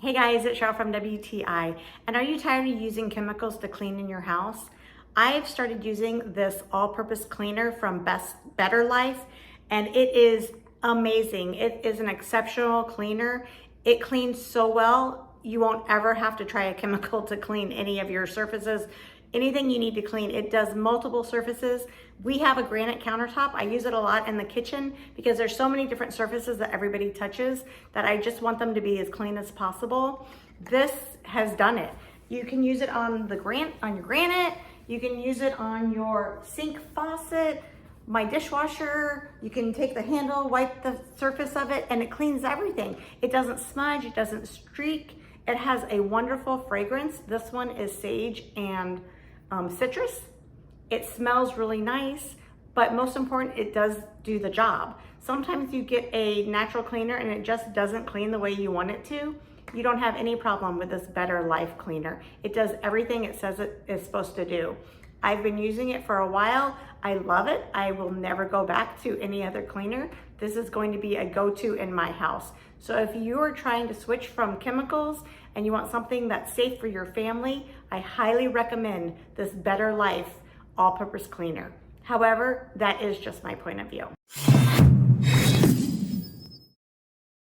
Hey guys, it's Cheryl from WTI. And are you tired of using chemicals to clean in your house? I've started using this all-purpose cleaner from Better Life, and it is amazing. It is an exceptional cleaner. It cleans so well, you won't ever have to try a chemical to clean any of your surfaces. Anything you need to clean, it does multiple surfaces. We have a granite countertop. I use it a lot in the kitchen because there's so many different surfaces that everybody touches that I just want them to be as clean as possible. This has done it. You can use it on your granite. You can use it on your sink faucet, my dishwasher. You can take the handle, wipe the surface of it, and it cleans everything. It doesn't smudge, it doesn't streak. It has a wonderful fragrance. This one is sage and citrus. It smells really nice, but most important, it does do the job. Sometimes you get a natural cleaner and it just doesn't clean the way you want it to. You don't have any problem with this Better Life cleaner. It does everything it says it is supposed to do. I've been using it for a while. I love it. I will never go back to any other cleaner. This is going to be a go-to in my house. So if you are trying to switch from chemicals and you want something that's safe for your family, I highly recommend this Better Life all-purpose cleaner. However, that is just my point of view.